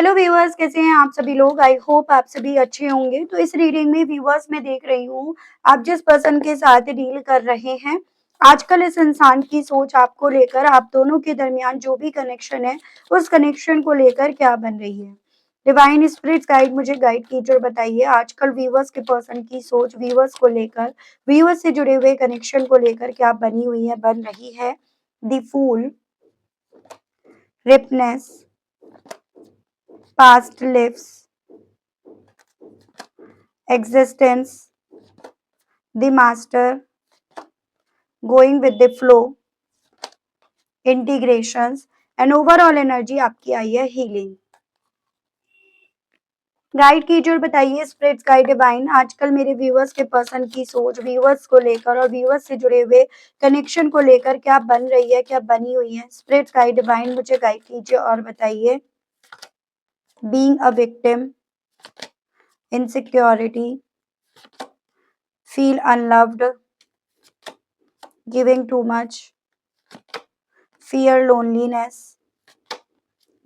Hello viewers, कैसे हैं आप सभी लोग। आई होप आप सभी अच्छे होंगे। तो इस रीडिंग में व्यूअर्स मैं देख रही हूँ आप जिस पर्सन के साथ डील कर रहे हैं, आजकल इस इंसान की सोच आपको लेकर, आप दोनों के दरमियान जो भी कनेक्शन है उस कनेक्शन को लेकर क्या बन रही है। डिवाइन स्पिरिट्स गाइड मुझे गाइड कीजिए और बताइए आजकल व्यूअर्स के पर्सन की सोच व्यूअर्स को लेकर, व्यूअर्स से जुड़े हुए कनेक्शन को लेकर क्या बनी हुई है, बन रही है। The fool, ripeness, past lives, existence, the master, going with the flow, integrations and overall energy आपकी आई है हीलिंग। गाइड कीजिए और बताइए स्पिरिट्स गाइड डिवाइन, आजकल मेरे व्यूअर्स के पर्सन की सोच व्यूअर्स को लेकर और व्यूअर्स से जुड़े हुए कनेक्शन को लेकर क्या बन रही है, क्या बनी हुई है। स्पिरिट्स गाइड डिवाइन मुझे गाइड कीजिए और बताइए। Being a victim, insecurity, feel unloved, giving too much, fear, loneliness,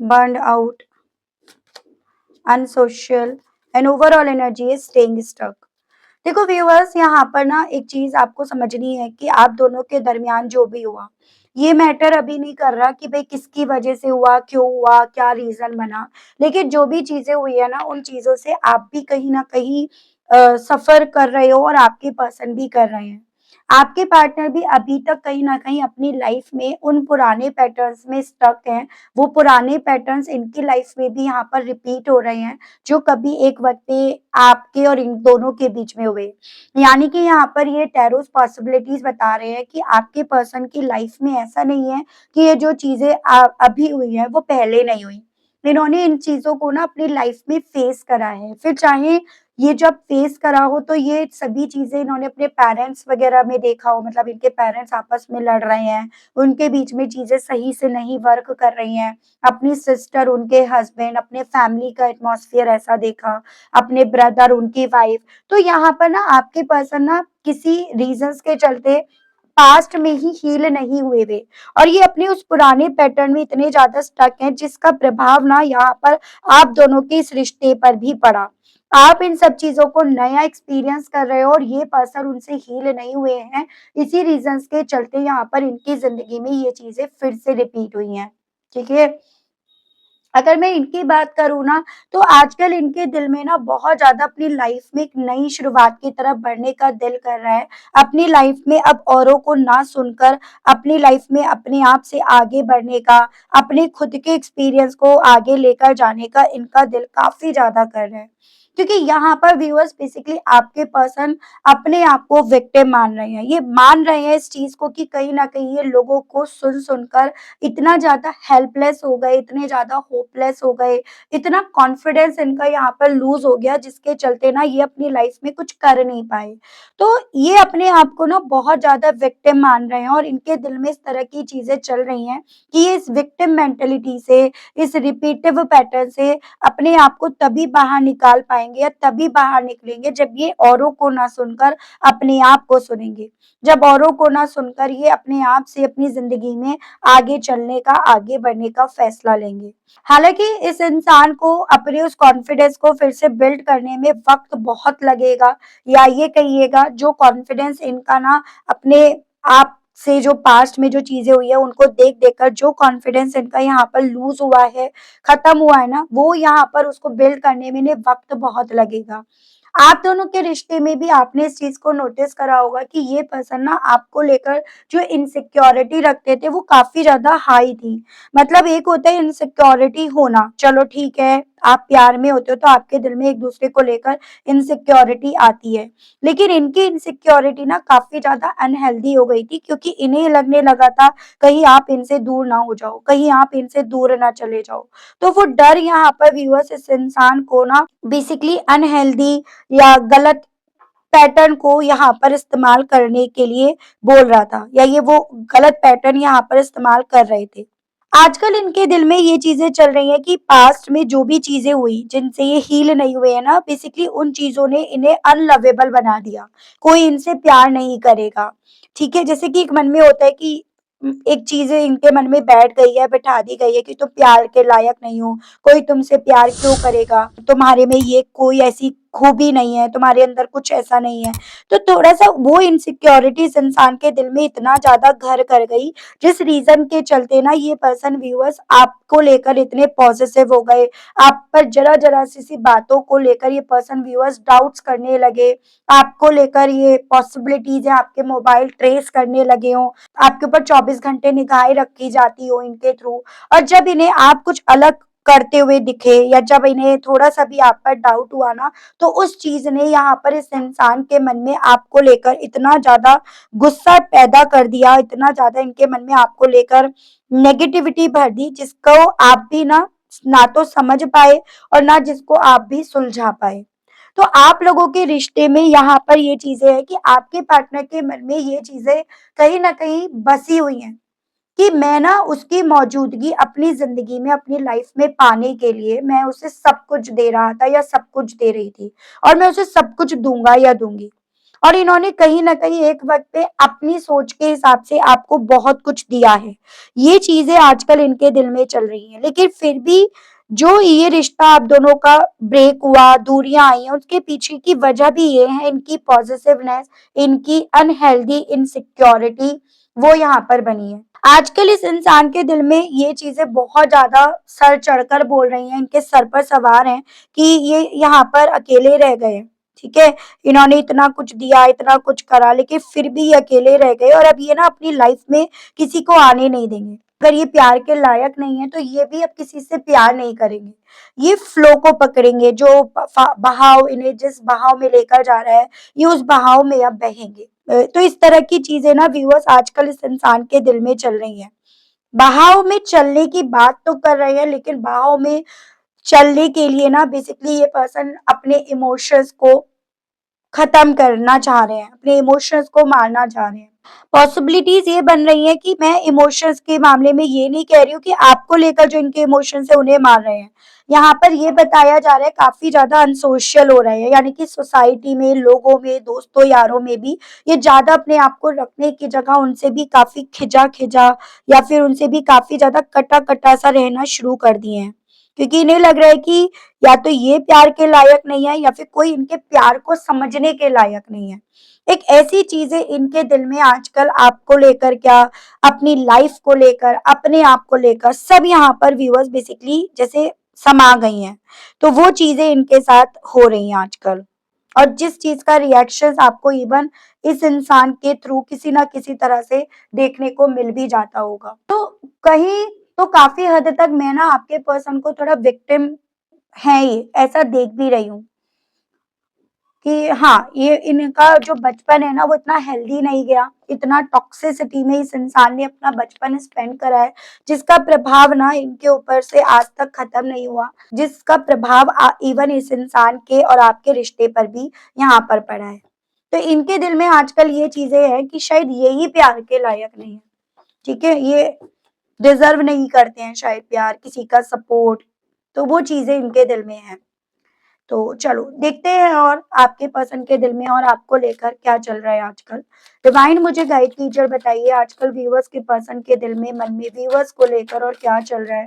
burned out, unsocial and overall energy is staying stuck। देखो व्यूअर्स, यहाँ पर ना एक चीज आपको समझनी है कि आप दोनों के दरमियान जो भी हुआ, ये मैटर अभी नहीं कर रहा कि भाई किसकी वजह से हुआ, क्यों हुआ, क्या रीजन बना। लेकिन जो भी चीजें हुई है ना, उन चीजों से आप भी कहीं ना कहीं सफर कर रहे हो और आपके पर्सन भी कर रहे हैं। आपके पार्टनर भी अभी तक कहीं ना कहीं अपनी लाइफ में उन पुराने पैटर्न्स में स्टक हैं। वो पुराने पैटर्न्स इनकी लाइफ में भी यहाँ पर रिपीट हो रहे हैं, जो कभी एक वक्त पे आपके और इन दोनों के बीच में हुए। यानी कि यहाँ पर ये टैरोस पॉसिबिलिटीज बता रहे हैं कि आपके पर्सन की लाइफ में ऐसा नहीं है कि ये जो चीजें अभी हुई है वो पहले नहीं हुई। इन्होंने इन चीजों को ना अपनी लाइफ में फेस करा है, फिर चाहे ये जब फेस करा हो तो ये सभी चीजें इन्होंने अपने पेरेंट्स वगैरह में देखा हो, मतलब इनके पेरेंट्स आपस में लड़ रहे हैं, उनके बीच में चीजें सही से नहीं वर्क कर रही हैं। अपनी सिस्टर, उनके हस्बैंड, अपने फैमिली का एटमॉस्फेयर ऐसा देखा, अपने ब्रदर, उनकी वाइफ। तो यहाँ पर ना आपके पर्सन ना किसी रीजंस के चलते पास्ट में ही हील नहीं हुए वे, और ये अपने उस पुराने पैटर्न में इतने ज्यादा स्टक हैं जिसका प्रभाव ना यहाँ पर आप दोनों के इस रिश्ते पर भी पड़ा। आप इन सब चीजों को नया एक्सपीरियंस कर रहे हो और ये पर्सन उनसे हील नहीं हुए हैं। इसी रीजंस के चलते यहाँ पर इनकी जिंदगी में ये चीजें फिर से रिपीट हुई हैं। ठीक है। अगर मैं इनकी बात करूँ ना, तो आजकल इनके दिल में ना बहुत ज़्यादा अपनी लाइफ में एक नई शुरुआत की तरफ बढ़ने का दिल कर रहा है। अपनी लाइफ में अब औरों को ना सुनकर अपनी लाइफ में अपने आप से आगे बढ़ने का, अपने खुद के एक्सपीरियंस को आगे लेकर जाने का इनका दिल काफ़ी ज़्यादा कर रहा है। क्योंकि यहाँ पर व्यूअर्स बेसिकली आपके पर्सन अपने आप को विक्टिम मान रहे हैं। ये मान रहे हैं इस चीज़ को कि कहीं न कहीं ये लोगों को सुन-सुनकर इतना ज़्यादा हेल्पलेस हो गए, इतने ज़्यादा होपलेस हो गए, इतना कॉन्फिडेंस इनका यहाँ पर लूज़ हो गया जिसके चलते ना ये अपनी लाइफ में कुछ कर नहीं पाए। तो ये अपने आप को ना बहुत ज़्यादा विक्टिम मान रहे हैं और इनके दिल में इस तरह की चीज़ें चल रही हैं कि ये इस विक्टिम मेंटालिटी से, इस रिपीटिव पैटर्न से अपने आप को तभी बाहर निकाल पाएँगे या तभी बाहर निकलेंगे जब ये औरों को ना सुनकर अपने आप को सुनेंगे। जब औरों को ना सुनकर ये अपने आप से अपनी ज़िंदगी में आगे चलने का, आगे बढ़ने का फैसला लेंगे। हालाँकि इस इंसान को अपने उस कॉन्फिडेंस को फिर से बिल्ड करने में वक़्त बहुत लगेगा, या ये कहिएगा जो कॉन्फिडेंस इनका ना अपने आप से, जो पास्ट में जो चीज़ें हुई है उनको देख-देख कर जो कॉन्फिडेंस इनका यहाँ पर लूज़ हुआ है, खत्म हुआ है ना, वो यहाँ पर उसको बिल्ड करने में इन्हें वक़्त बहुत लगेगा। आप दोनों के रिश्ते में भी आपने इस चीज़ को नोटिस करा होगा कि ये पर्सन ना आपको लेकर जो इनसिक्योरिटी रखते थे वो काफ़ी ज़्यादा हाई थी। मतलब एक होता है इनसिक्योरिटी होना, चलो ठीक है, आप प्यार में होते हो तो आपके दिल में एक-दूसरे को लेकर इनसिक्योरिटी आती है। लेकिन इनकी इनसिक्योरिटी ना काफ़ी ज़्यादा अनहेल्दी हो गई थी, क्योंकि इन्हें लगने लगा था कहीं आप इनसे दूर ना हो जाओ, कहीं आप इनसे दूर ना चले जाओ। तो वो डर यहाँ पर व्यूअर्स इस इंसान को ना बेसिकली अनहेल्दी या गलत पैटर्न को यहाँ पर इस्तेमाल करने के लिए बोल रहा था, या ये वो गलत पैटर्न यहाँ पर इस्तेमाल कर रहे थे। आजकल इनके दिल में ये चीजें चल रही हैं कि पास्ट में जो भी चीजें हुई जिनसे ये हील नहीं हुए हैं ना, बेसिकली उन चीजों ने इन्हें अनलवेबल बना दिया। कोई इनसे प्यार नहीं करेगा। ठीक है, जैसे कि एक मन में होता है कि एक चीज़ें इनके मन में बैठ गई है, बिठा दी गई है कि तुम प्यार के लायक नहीं हो, कोई तुमसे प्यार क्यों करेगा? तुम्हारे में ये कोई ऐसी खूबी नहीं है, तुम्हारे अंदर कुछ ऐसा नहीं है। तो थोड़ा-सा वो इनसिक्योरिटीज़ इंसान के दिल में इतना ज़्यादा घर कर गई, जिस रीज़न के चलते ना ये पर्सन व्यूअर्स आपको लेकर इतने पॉसेसिव हो गए, आप पर ज़रा-ज़रा सी बातों को लेकर ये पर्सन व्यूअर्स डाउट्स करने लगे, आपको लेकर ये पॉसिबिलिटीज़ है आपके मोबाइल ट्रेस करने लगे हों, आपके ऊपर 24 घंटे निगाहें रखी जाती हो इनके थ्रू। और जब इन्हें आप कुछ अलग करते हुए दिखे या जब इन्हें थोड़ा-सा भी आप पर डाउट हुआ ना, तो उस चीज़ ने यहाँ पर इस इंसान के मन में आपको लेकर इतना ज़्यादा गुस्सा पैदा कर दिया, इतना ज़्यादा इनके मन में आपको लेकर नेगेटिविटी भर दी, जिसको आप भी ना तो समझ पाए और ना जिसको आप भी सुलझा पाए। तो आप लोगों के रिश्ते में यहाँ पर ये चीज़ें हैं कि आपके पार्टनर के मन में ये चीज़ें कहीं न कहीं बसी हुई हैं कि मैं ना उसकी मौजूदगी अपनी ज़िंदगी में, अपनी लाइफ़ में पाने के लिए मैं उसे सब कुछ दे रहा था या सब कुछ दे रही थी और मैं उसे सब कुछ दूँगा या दूँगी। और इन्होंने कहीं न कहीं एक वक़्त पे अपनी सोच के हिसाब से आपको बहुत कुछ दिया है। ये चीज़ें आजकल इनके दिल में चल रही हैं, लेकिन फिर भी जो ये रिश्ता आप दोनों का ब्रेक हुआ, दूरियाँ आई हैं, उसके पीछे की वजह भी ये है इनकी पॉसेसिवनेस, इनकी अनहेल्दी इनसिक्योरिटी वो यहाँ पर बनी है। आजकल इस इंसान के दिल में ये चीज़ें बहुत ज़्यादा सर चढ़कर बोल रही हैं, इनके सर पर सवार हैं कि ये यहाँ पर अकेले रह गए, ठीक है? इन्होंने इतना कुछ दिया, इतना कुछ करा, लेकिन फिर भी ये अकेले रह गए और अब ये ना अपनी लाइफ में किसी को आने नहीं देंगे। अगर ये प्यार के लायक नहीं है, तो ये भी अब किसी से प्यार नहीं करेंगे। ये फ्लो को पकड़ेंगे, जो बहाव इन्हें जिस बहाव में लेकर जा रहा है, ये उस बहाव में अब बहेंगे। तो इस तरह की चीज़ें ना व्यूअर्स आजकल इस इंसान के दिल में चल रही हैं। बहाव में चलने की बात तो कर रहे हैं, लेकिन बहाव में चलने के लिए ना बेसिकली ये पर्सन अपने इमोशंस को खत्म करना चाह रहे हैं, अपने इमोशंस को मारना चाह रहे हैं। पॉसिबिलिटीज़ ये बन रही हैं कि मैं इमोशंस के मामले में ये नहीं कह रही हूँ कि आपको लेकर जो इनके इमोशंस है उन्हें मार रहे हैं। यहाँ पर ये बताया जा रहा है काफ़ी ज़्यादा अनसोशल हो रहे हैं, यानी कि सोसाइटी में, लोगों में, दोस्तों यारों में भी ये ज़्यादा अपने आप को रखने की जगह उनसे भी काफ़ी खिजा-खिजा या फिर उनसे भी काफ़ी ज़्यादा कटा-कटा सा रहना शुरू कर दिए हैं। क्योंकि इन्हें लग रहा है कि या तो ये प्यार के लायक नहीं है या फिर कोई इनके प्यार को समझने के लायक नहीं है। एक ऐसी चीज़ें इनके दिल में आजकल आपको लेकर क्या, अपनी लाइफ़ को लेकर, अपने आप को लेकर सब यहाँ पर व्यूअर्स बेसिकली जैसे समा गई हैं। तो वो चीज़ें इनके साथ हो रही हैं आजकल। और जिस चीज़ का रिएक्शंस आपको इवन इस इंसान के थ्रू किसी न किसी तरह से देखने को मिल भी जाता होगा। तो कहीं तो काफ़ी हद तक मैं ना आपके पर्सन को थोड़ा विक्टिम हैं ये, ऐसा देख भी रही हूँ कि हाँ, ये इनका जो बचपन है ना वो इतना हेल्दी नहीं गया, इतना टॉक्सिसिटी में इस इंसान ने अपना बचपन स्पेंड करा है, जिसका प्रभाव ना इनके ऊपर से आज तक खत्म नहीं हुआ, जिसका प्रभाव इवन इस इंसान के और आपके रिश्ते पर भी यहाँ पर पड़ा है। तो इनके दिल में आजकल ये चीज़ें हैं कि शायद यही प्यार के लायक नहीं है, ठीक है? ये डिज़र्व नहीं करते हैं शायद प्यार, किसी का सपोर्ट, तो वो चीज़ें इनके दिल में हैं। तो चलो देखते हैं और आपके पर्सन के दिल में और आपको लेकर क्या चल रहा है आजकल। डिवाइन मुझे गाइड कीजिए और बताइए आजकल व्यूअर्स के पर्सन के दिल में, मन में व्यूअर्स को लेकर और क्या चल रहा है?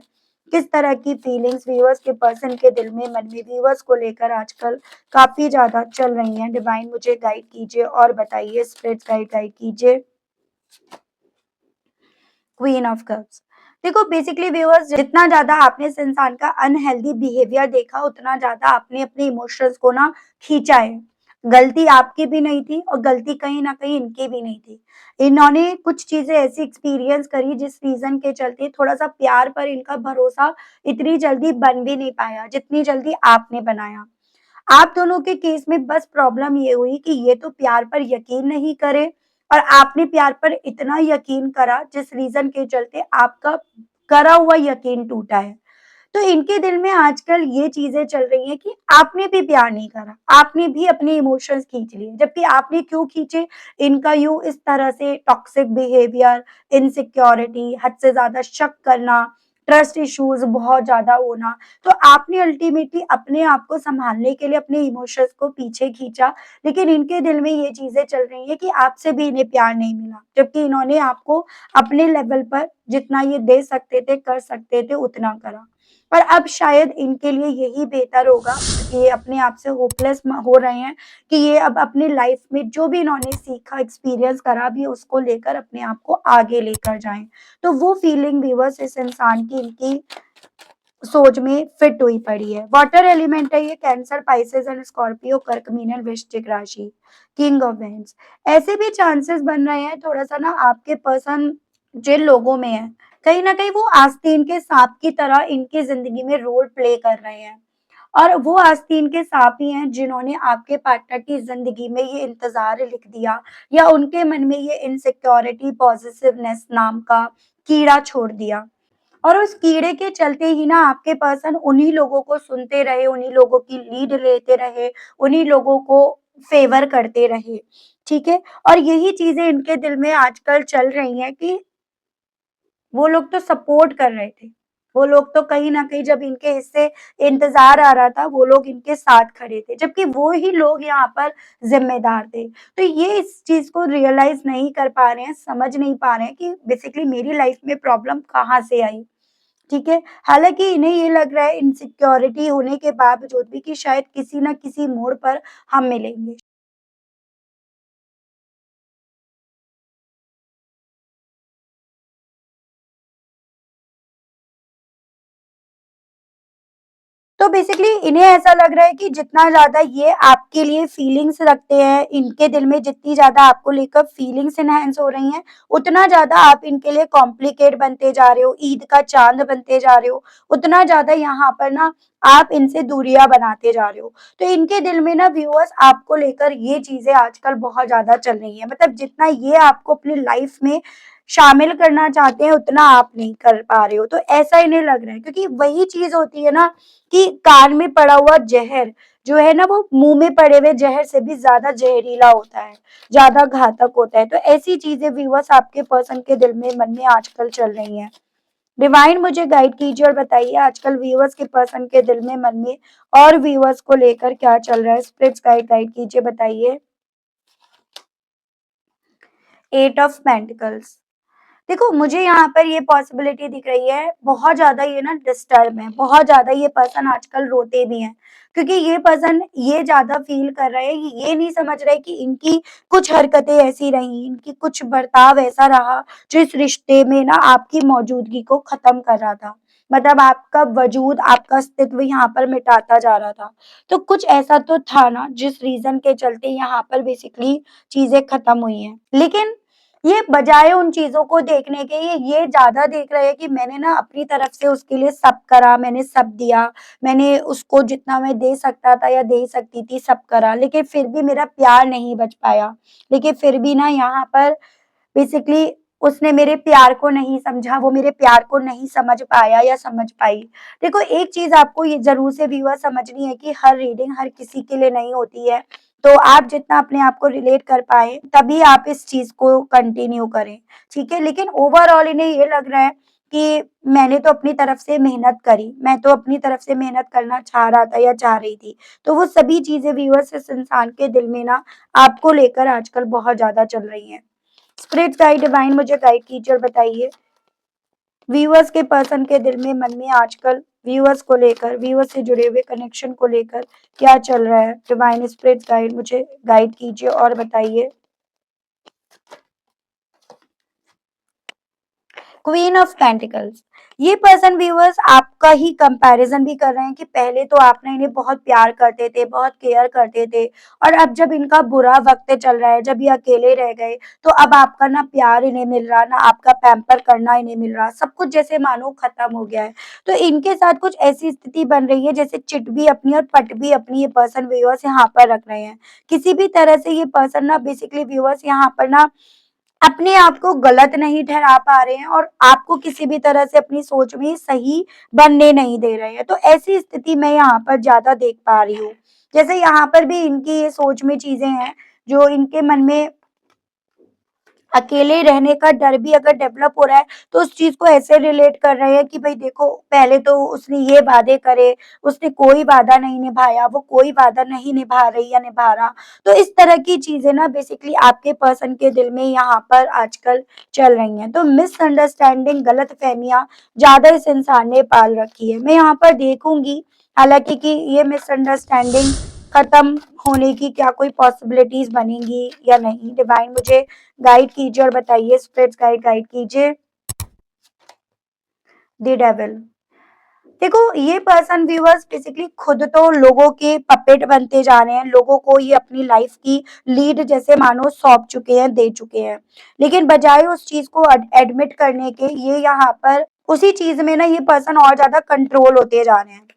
किस तरह की फीलिंग्स व्यूअर्स के पर्सन के दिल में, मन में व्यूअर्स को लेकर आजकल काफ़ी ज़्यादा चल रही हैं? डिवाइन मुझे गाइड कीजिए और बताइए, स्पिरिट गाइड गाइड कीजिए। Queen of cups. देखो बेसिकली व्यूअर्स जितना ज़्यादा आपने इस इंसान का अनहेल्दी बिहेवियर देखा उतना ज़्यादा आपने अपने इमोशंस को ना खींचा है। गलती आपकी भी नहीं थी और गलती कहीं न कहीं इनकी भी नहीं थी। इन्होंने कुछ चीज़ें ऐसी एक्सपीरियंस करी जिस रीज़न के चलते थोड़ा-सा प्यार पर इनका भरोसा इतनी जल्दी बन भी नहीं पाया, जितनी जल्दी आपने बनाया। आप दोनों के केस में बस प्रॉब्लम ये हुई कि ये तो प्यार पर यकीन नहीं करे और आपने प्यार पर इतना यकीन करा जिस रीज़न के चलते आपका करा हुआ यकीन टूटा है। तो इनके दिल में आजकल ये चीज़ें चल रही हैं कि आपने भी प्यार नहीं करा, आपने भी अपने इमोशंस खींच लिए, जबकि आपने क्यों खींचे? इनका यूँ इस तरह से टॉक्सिक बिहेवियर, इनसिक्योरिटी, हद से ज़्यादा शक करना, ट्रस्ट इश्यूज बहुत ज्यादा होना। तो आपने अल्टीमेटली अपने आप को संभालने के लिए अपने इमोशंस को पीछे खींचा, लेकिन इनके दिल में ये चीजें चल रही है कि आपसे भी इन्हें प्यार नहीं मिला, जबकि इन्होंने आपको अपने लेवल पर जितना ये दे सकते थे, कर सकते थे, उतना करा। पर अब शायद इनके लिए यही बेहतर होगा, ये अपने आप से होपलेस हो रहे हैं कि ये अब अपनी लाइफ में जो भी इन्होंने सीखा, एक्सपीरियंस करा भी, उसको लेकर अपने आप को आगे लेकर जाएं। तो वो फीलिंग व्यूअर्स इस इंसान की इनकी सोच में फिट हुई पड़ी है। वाटर एलिमेंट है ये, कैंसर, पाइसेस एंड स्कॉर्पियो, कर्क, मीन एंड वृश्चिक राशि, किंग ऑफ वेंस। ऐसे भी चांसेस बन रहे हैं थोड़ा सा ना, आपके पर्सन जिन लोगों में है, कहीं ना कहीं वो आस्तीन के सांप की तरह इनकी जिंदगी में रोल प्ले कर रहे हैं। और वो आस्तीन के सांप ही हैं जिन्होंने आपके पार्टनर की जिंदगी में ये इंतजार लिख दिया, या उनके मन में ये इनसिक्योरिटी, पॉजिटिवनेस नाम का कीड़ा छोड़ दिया। और उस कीड़े के चलते ही ना आपके पर्सन उन्हीं लोगों को सुनते रहे, उन्हीं लोगों की लीड लेते रहे, उन्हीं लोगों को फेवर करते रहे। ठीक है, और यही चीजें इनके दिल में आजकल चल रही हैं कि वो लोग तो सपोर्ट कर रहे थे, वो लोग तो कहीं ना कहीं जब इनके हिस्से इंतजार आ रहा था, वो लोग इनके साथ खड़े थे, जबकि वो ही लोग यहाँ पर जिम्मेदार थे। तो ये इस चीज को रियलाइज नहीं कर पा रहे हैं, समझ नहीं पा रहे हैं कि बेसिकली मेरी लाइफ में प्रॉब्लम कहाँ से आई। ठीक है, हालाँकि इन्हें ये लग रहा है इनसिक्योरिटी होने के बावजूद भी कि शायद किसी न किसी मोड़ पर हम मिलेंगे। तो बेसिकली इन्हें ऐसा लग रहा है कि जितना ज़्यादा ये आपके लिए फीलिंग्स रखते हैं, इनके दिल में जितनी ज़्यादा आपको लेकर फीलिंग्स एनहांस हो रही हैं, उतना ज़्यादा आप इनके लिए कॉम्प्लिकेट बनते जा रहे हो, ईद का चाँद बनते जा रहे हो, उतना ज़्यादा यहाँ पर ना आप इनसे दूरियाँ बनाते जा रहे हो। तो इनके दिल में ना व्यूअर्स आपको लेकर ये चीज़ें आजकल बहुत ज़्यादा चल रही हैं। मतलब जितना ये आपको अपनी लाइफ में शामिल करना चाहते हैं, उतना आप नहीं कर पा रहे हो। तो ऐसा इन्हें लग रहा है, क्योंकि वही चीज़ होती है ना कि कान में पड़ा हुआ जहर जो है ना, वो मुंह में पड़े हुए जहर से भी ज्यादा जहरीला होता है, ज्यादा घातक होता है। तो ऐसी चीजें व्यूअर्स आपके पर्सन के दिल में, मन में आजकल चल रही हैं। डिवाइन मुझे गाइड कीजिए और बताइए आजकल व्यूअर्स के पर्सन के दिल में, मन में और व्यूअर्स को लेकर क्या चल रहा है। स्पिरिट्स गाइड गाइड कीजिए, बताइए। Eight of pentacles. देखो मुझे यहाँ पर ये पॉसिबिलिटी दिख रही है, बहुत ज्यादा ये ना डिस्टर्ब है, बहुत ज्यादा ये पर्सन आजकल रोते भी हैं, क्योंकि ये पर्सन ये ज्यादा फील कर रहे हैं, ये नहीं समझ रहे कि इनकी कुछ हरकतें ऐसी रही, इनकी कुछ बर्ताव ऐसा रहा जो इस रिश्ते में ना आपकी मौजूदगी को खत्म कर रहा था। मतलब आपका वजूद, आपका अस्तित्व यहाँ पर मिटाता जा रहा था। तो कुछ ऐसा तो था ना जिस रीजन के चलते यहाँ पर बेसिकली चीजें खत्म हुई हैं। लेकिन ये बजाय उन चीज़ों को देखने के, ये ज़्यादा देख रहे हैं कि मैंने ना अपनी तरफ से उसके लिए सब करा, मैंने सब दिया, मैंने उसको जितना मैं दे सकता था या दे सकती थी सब करा, लेकिन फिर भी मेरा प्यार नहीं बच पाया। लेकिन फिर भी ना यहाँ पर बेसिकली उसने मेरे प्यार को नहीं समझा, वो मेरे प्यार को नहीं समझ पाया या समझ पाई। देखो एक चीज़ आपको ये ज़रूर से व्यूअर समझनी है कि हर रीडिंग हर किसी के लिए नहीं होती है। तो आप जितना अपने आप को रिलेट कर पाएँ, तभी आप इस चीज़ को कंटिन्यू करें, ठीक है? लेकिन ओवरऑल इन्हें ये लग रहा है कि मैंने तो अपनी तरफ से मेहनत करी, मैं तो अपनी तरफ से मेहनत करना चाह रहा था या चाह रही थी। तो वो सभी चीज़ें व्यूअर्स इस इंसान के दिल में ना आपको लेकर आजकल बहुत ज़्यादा चल रही हैं। स्पिरिट गाइड डिवाइन मुझे गाइड कीजिए और बताइए व्यूअर्स के पर्सन के दिल में, मन में आजकल व्यूअर्स को लेकर, व्यूअर्स से जुड़े हुए कनेक्शन को लेकर क्या चल रहा है। डिवाइन स्पिरिट गाइड मुझे गाइड कीजिए और बताइए। Queen of pentacles. ये पर्सन व्यूअर्स आपका ही कंपैरिजन भी कर रहे हैं कि पहले तो आप ना इन्हें बहुत प्यार करते थे, बहुत केयर करते थे, और अब जब इनका बुरा वक्त चल रहा है, जब ये अकेले रह गए, तो अब आपका ना प्यार इन्हें मिल रहा, ना आपका पैम्पर करना इन्हें मिल रहा, सब कुछ जैसे मानो खत्म हो गया है। तो इनके साथ कुछ ऐसी स्थिति बन रही है जैसे चिट भी अपनी और पट भी अपनी, ये पर्सन व्यूअर्स यहाँ पर रख रहे हैं। किसी भी तरह से ये पर्सन ना बेसिकली व्यूअर्स यहाँ पर ना अपने आप को गलत नहीं ठहरा पा रहे हैं, और आपको किसी भी तरह से अपनी सोच में सही बनने नहीं दे रहे हैं। तो ऐसी स्थिति मैं यहाँ पर ज़्यादा देख पा रही हूँ। जैसे यहाँ पर भी इनकी ये सोच में चीज़ें हैं जो इनके मन में अकेले रहने का डर भी अगर डेवलप हो रहा है, तो उस चीज़ को ऐसे रिलेट कर रहे हैं कि भई देखो, पहले तो उसने ये वादे करे, उसने कोई वादा नहीं निभाया, वो कोई वादा नहीं निभा रही या निभा रहा। तो इस तरह की चीज़ें ना बेसिकली आपके पर्सन के दिल में यहाँ पर आजकल चल रही हैं। तो मिसअंडरस्टैंडिंग, गलतफ़हमियाँ ज़्यादा इस इंसान ने पाल रखी है। मैं यहाँ पर देखूँगी हालाँकि कि ये मिसअंडरस्टैंडिंग खत्म होने की क्या कोई पॉसिबिलिटीज़ बनेंगी या नहीं? डिवाइन मुझे गाइड कीजिए और बताइए, स्पिरिट्स गाइड गाइड कीजिए। The devil. देखो, ये पर्सन व्यूअर्स बेसिकली खुद तो लोगों के पपेट बनते जा रहे हैं, लोगों को ये अपनी लाइफ की लीड जैसे मानो सौंप चुके हैं, दे चुके हैं। लेकिन बजाय उस चीज को एडमिट करने के, ये यहाँ पर उसी चीज में ना ये पर्सन और ज्यादा कंट्रोल होते जा रहे हैं।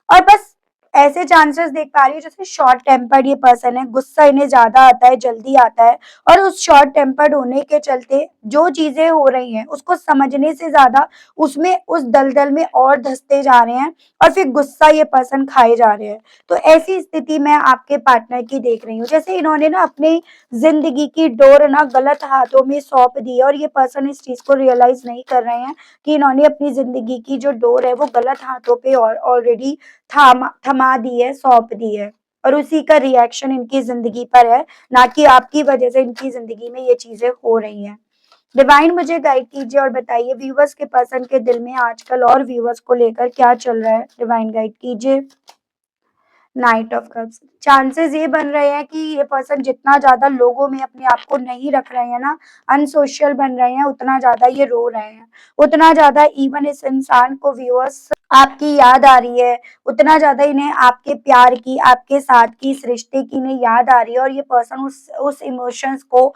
और बस ऐसे चांसेस देख पा रही हूँ जैसे शॉर्ट टेम्पर्ड ये पर्सन है, गुस्सा इन्हें ज्यादा आता है, जल्दी आता है, और उस शॉर्ट टेम्पर्ड होने के चलते जो चीजें हो रही हैं उसको समझने से ज्यादा उसमें उस दलदल में और धंसते जा रहे हैं, और फिर गुस्सा ये पर्सन खाए जा रहे हैं। तो ऐसी स्थिति मैं आपके पार्टनर की देख रही हूँ, जैसे इन्होंने ना अपनी जिंदगी की डोर ना गलत हाथों में सौंप दी है, और ये पर्सन इस चीज को रियलाइज नहीं कर रहे हैं कि इन्होंने अपनी जिंदगी की जो डोर है वो गलत हाथों पे और ऑलरेडी थमा दी है, सौंप दी है, और उसी का रिएक्शन इनकी जिंदगी पर है, ना कि आपकी वजह से इनकी जिंदगी में ये चीजें हो रही हैं। डिवाइन मुझे गाइड कीजिए और बताइए व्यूवर्स के पर्सन के दिल में आजकल और व्यूवर्स को लेकर क्या चल रहा है। डिवाइन गाइड कीजिए। Night of cups. चांसेस ये बन रहे हैं कि ये पर्सन जितना ज्यादा लोगों में अपने आप को नहीं रख रहे हैं ना, अनसोशल बन रहे हैं, उतना ज्यादा ये रो रहे हैं, उतना ज्यादा इवन इस इंसान को व्यूअर्स आपकी याद आ रही है, उतना ज्यादा इन्हें आपके प्यार की, आपके साथ की, इस रिश्ते की इन्हें याद आ रही है, और ये पर्सन उस इमोशंस को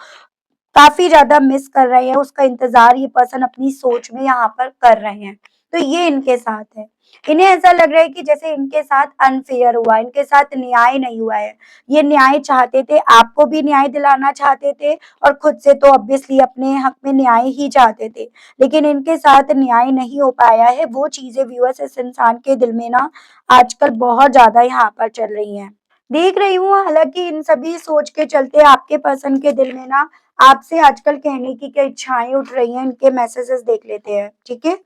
काफ़ी ज़्यादा मिस कर रहे हैं, उसका इंतज़ार ये पर्सन अपनी सोच में यहाँ पर कर रहे हैं। तो ये इनके साथ है। इन्हें ऐसा लग रहा है कि जैसे इनके साथ अनफ़ेयर हुआ, इनके साथ न्याय नहीं हुआ है। ये न्याय चाहते थे, आपको भी न्याय दिलाना चाहते थे, और खुद से तो ऑब्वियसली अपने हक में न्याय ही चाहते थे। लेकिन इनके साथ न्याय नहीं हो पाया है, वो चीज़ें व्यूअर्स इस इंसान के दिल में ना आजकल बहुत ज़्यादा यहाँ पर चल रही हैं। देख रही हूँ हालाँकि इन सभी सोच के चलते आपके पर्सन के दिल में ना आपसे आजकल कहने की क्या इच्छाएं उठ रही हैं, इनके मैसेजेस देख लेते हैं, ठीक है?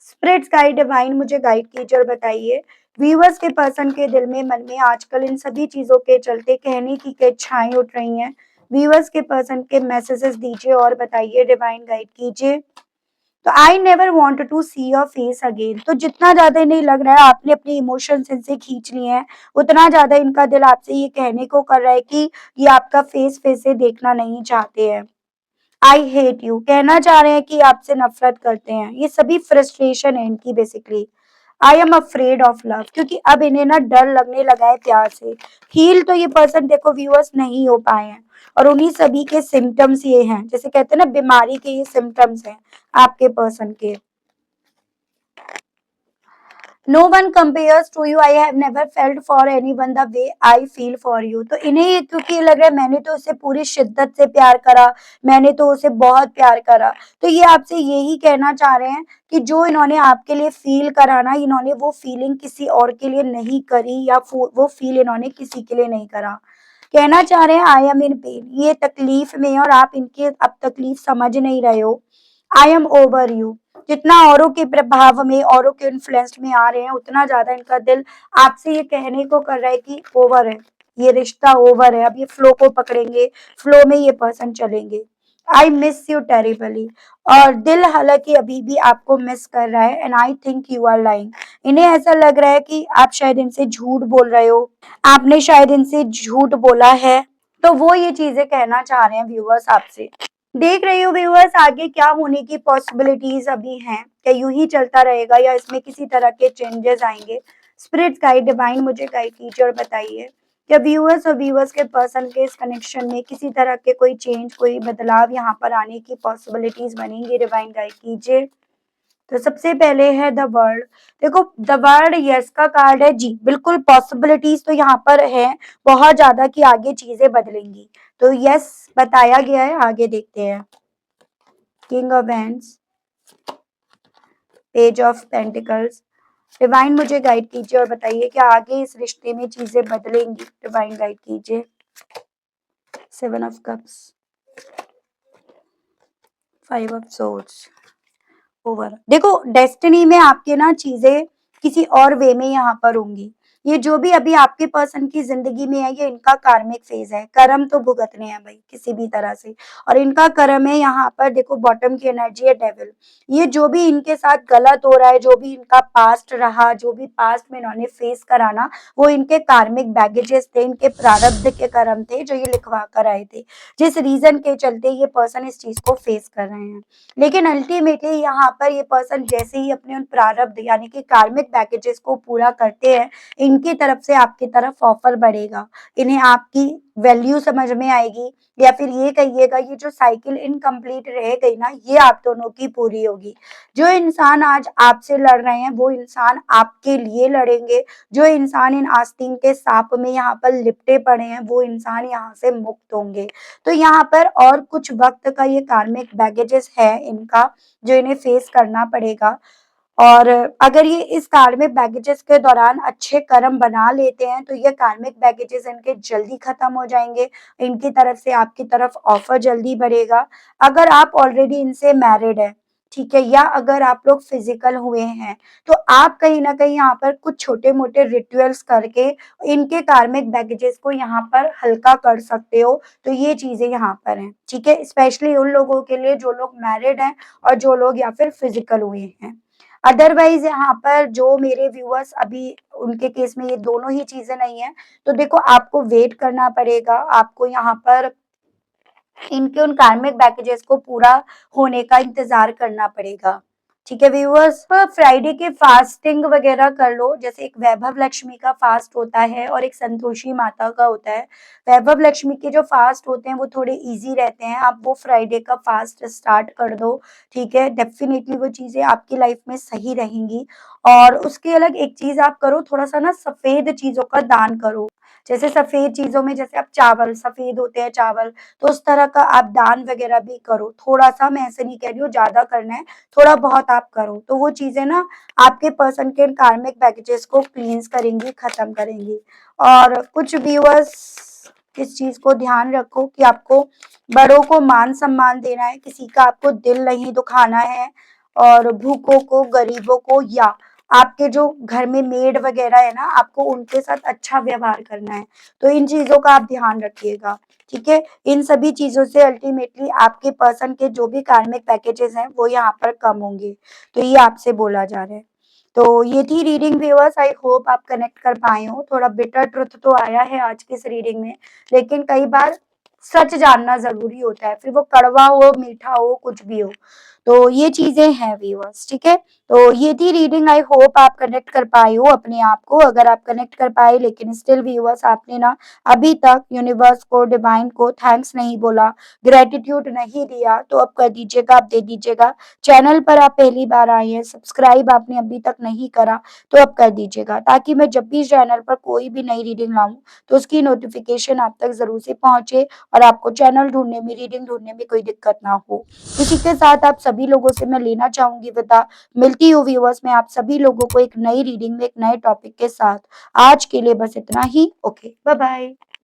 स्पिरिट्स गाइड डिवाइन मुझे गाइड कीजिए और बताइए व्यूअर्स के पर्सन के दिल में, मन में आजकल इन सभी चीजों के चलते कहने की क्या इच्छाएं उठ रही हैं। व्यूअर्स के पर्सन के मैसेजेस दीजिए और बताइए, डिवाइन गाइड कीजिए। तो I never want to see your face again. तो जितना ज्यादा इन्हें लग रहा है आपने अपने इमोशंस इनसे खींच लिए हैं, उतना ज्यादा इनका दिल आपसे ये कहने को कर रहा है कि ये आपका फेस फिर से देखना नहीं चाहते हैं। आई हेट यू कहना चाह रहे हैं कि आपसे नफरत करते हैं। ये सभी फ्रस्ट्रेशन है इनकी basically. I am afraid of love, क्योंकि अब इन्हें ना डर लगने लगा है प्यार से। हील तो ये पर्सन देखो व्यूअर्स नहीं हो पाए हैं, और उन्हीं सभी के सिम्टम्स ये हैं, जैसे कहते हैं ना बीमारी के ये सिम्टम्स हैं आपके पर्सन के। No one compares to you, I have never felt for anyone the way I feel for you. तो इन्हें ये क्योंकि ये लग रहा है मैंने तो उसे पूरी शिद्दत से प्यार करा, मैंने तो उसे बहुत प्यार करा। तो ये आपसे यही कहना चाह रहे हैं कि जो इन्होंने आपके लिए फील करा ना, इन्होंने वो फीलिंग किसी और के लिए नहीं करी, या वो फील इन्होंने किसी के लिए नहीं करा। कहना चाह रहे हैं आई एम इन पेन, ये तकलीफ में है और आप इनकी अब तकलीफ समझ नहीं रहे हो। आई एम ओवर यू, जितना औरों के प्रभाव में, औरों के इन्फ्लुएंस में आ रहे हैं, उतना ज्यादा इनका दिल आपसे ये कहने को कर रहा है कि ओवर है, ये रिश्ता ओवर है, अब ये फ्लो को पकड़ेंगे, फ्लो में ये पर्सन चलेंगे। आई मिस यू टेरिबली, और दिल हालांकि अभी भी आपको मिस कर रहा है, and I think you are lying. इन्हें ऐसा लग रहा है कि आप शायद इनसे झूठ बोल रहे हो, आपने शायद इनसे झूठ बोला है। तो वो ये चीजें कहना चाह रहे हैं व्यूअर्स आपसे। देख रही हो व्यूअर्स आगे क्या होने की पॉसिबिलिटीज अभी हैं, क्या यूं ही चलता रहेगा या इसमें किसी तरह के चेंजेस आएंगे। स्पिरिट गाइड डिवाइन मुझे गाइड कीजिए और बताइए, क्या व्यूअर्स और व्यूअर्स के पर्सन के इस कनेक्शन में किसी तरह के कोई चेंज, कोई बदलाव यहाँ पर आने की पॉसिबिलिटीज बनेंगी। डिवाइन गाइड कीजिए। तो सबसे पहले है द वर्ल्ड। देखो, द वर्ल्ड यस का कार्ड है जी, बिल्कुल पॉसिबिलिटीज तो यहाँ पर है बहुत ज्यादा कि आगे चीजें बदलेंगी। तो यस बताया गया है, आगे देखते हैं। King of hands, page of pentacles. Divine मुझे गाइड कीजिए और बताइए कि आगे इस रिश्ते में चीजें बदलेंगी। डिवाइन गाइड कीजिए। Seven of cups, five of swords, over. देखो डेस्टिनी में आपके ना चीजें किसी और वे में यहाँ पर होंगी। ये जो भी अभी आपके पर्सन की जिंदगी में है, ये इनका कार्मिक फेज है। कर्म तो भुगतने हैं भाई किसी भी तरह से, और इनका कर्म है यहाँ पर। देखो बॉटम की एनर्जी है डेविल। ये जो भी इनके साथ गलत हो रहा है, जो भी इनका पास्ट रहा, जो भी पास्ट में इन्होंने फेस कराना, वो इनके कार्मिक बैगेजेस थे, इनके प्रारब्ध के कर्म थे जो ये लिखवा कर आए थे, जिस रीजन के चलते ये पर्सन इस चीज को फेस कर रहे हैं। लेकिन अल्टीमेटली यहाँ पर ये पर्सन जैसे ही अपने उन प्रारब्ध यानी कि कार्मिक पैकेजेस को पूरा करते हैं, इनकी तरफ से आपकी तरफ ऑफर बढ़ेगा। इन्हें आपकी वैल्यू समझ में आएगी, या फिर ये कहिएगा ये जो साइकिल इनकम्प्लीट रह गई ना, ये आप दोनों की पूरी होगी। जो इंसान आज आपसे लड़ रहे हैं, वो इंसान आपके लिए लड़ेंगे। जो इंसान इन आस्तीन के सांप में यहाँ पर लिपटे पड़े हैं, वो इंसान यहाँ से मुक्त होंगे। तो यहाँ पर और कुछ वक्त का ये कार्मिक बैगेजेस है इनका, जो इन्हें फेस करना पड़ेगा। और अगर ये इस कार्मिक बैगेजेस के दौरान अच्छे कर्म बना लेते हैं, तो ये कार्मिक बैगेजेस इनके जल्दी खत्म हो जाएंगे। इनकी तरफ से आपकी तरफ ऑफर जल्दी बढ़ेगा। अगर आप ऑलरेडी इनसे मैरिड है, ठीक है, या अगर आप लोग फिजिकल हुए हैं, तो आप कहीं ना कहीं यहाँ पर कुछ छोटे मोटे रिचुअल्स करके इनके कार्मिक बैगेजेस को यहाँ पर हल्का कर सकते हो। तो ये चीजें यहाँ पर हैं, ठीक है, स्पेशली उन लोगों के लिए जो लोग मैरिड हैं और जो लोग या फिर फिजिकल हुए हैं। अदरवाइज यहाँ पर जो मेरे व्यूअर्स अभी उनके केस में ये दोनों ही चीजें नहीं है, तो देखो आपको वेट करना पड़ेगा। आपको यहाँ पर इनके उन कार्मिक पैकेजेस को पूरा होने का इंतजार करना पड़ेगा। ठीक है व्यूअर्स, फ्राइडे के फास्टिंग वगैरह कर लो। जैसे एक वैभव लक्ष्मी का फास्ट होता है और एक संतोषी माता का होता है। वैभव लक्ष्मी के जो फास्ट होते हैं वो थोड़े इजी रहते हैं, आप वो फ्राइडे का फास्ट स्टार्ट कर दो। ठीक है, डेफिनेटली वो चीजें आपकी लाइफ में सही रहेंगी। और उसके अलग एक चीज आप करो, थोड़ा सा ना सफेद चीजों का दान करो। जैसे सफेद चीजों में जैसे आप चावल, सफेद होते हैं चावल, तो उस तरह का आप दान वगैरह भी करो। थोड़ा सा, मैं ऐसे नहीं कह रही हूँ ज्यादा करना है, थोड़ा बहुत आप करो, तो वो चीजें ना आपके पर्सन के कार्मिक पैकेजेस को क्लींस करेंगी, खत्म करेंगी। और कुछ व्यूअर्स इस चीज को ध्यान रखो कि आपको बड़ों को मान सम्मान देना है, किसी का आपको दिल नहीं दुखाना है, और भूखों को, गरीबों को, या आपके जो घर में मेड वगैरह है ना, आपको उनके साथ अच्छा व्यवहार करना है। तो इन चीजों का आप ध्यान रखिएगा। ठीक है, इन सभी चीजों से अल्टीमेटली आपके पर्सन के जो भी कार्मिक पैकेजेस हैं वो यहाँ पर कम होंगे। तो ये आपसे बोला जा रहा है। तो ये थी रीडिंग व्यूअर्स, आई होप आप कनेक्ट कर पाए हो। थोड़ा बिटर ट्रुथ तो आया है आज की इस रीडिंग में, लेकिन कई बार सच जानना जरूरी होता है, फिर वो कड़वा हो, मीठा हो, कुछ भी हो। तो ये चीजें हैं व्यूअर्स, ठीक है। तो ये थी रीडिंग, आई होप आप कनेक्ट कर पाए हो अपने आप को। अगर आप कनेक्ट कर पाए लेकिन स्टिल व्यूअर्स आपने ना अभी तक यूनिवर्स को, डिवाइन को थैंक्स नहीं बोला, ग्रेटिट्यूड नहीं दिया, तो अब कर दीजिएगा, आप दे दीजिएगा। चैनल पर आप पहली बार आए हैं, सब्सक्राइब आपने अभी तक नहीं करा, तो अब कर दीजिएगा, ताकि मैं जब भी चैनल पर कोई भी नई रीडिंग लाऊं तो उसकी नोटिफिकेशन आप तक जरूर से पहुंचे, और आपको चैनल ढूंढने में, रीडिंग ढूंढने में कोई दिक्कत ना हो। इसी के साथ आप सभी लोगों से मैं लेना चाहूंगी विदा। मिलती हूँ व्यूअर्स मैं आप सभी लोगों को एक नई रीडिंग में, एक नए टॉपिक के साथ। आज के लिए बस इतना ही। Okay, bye bye.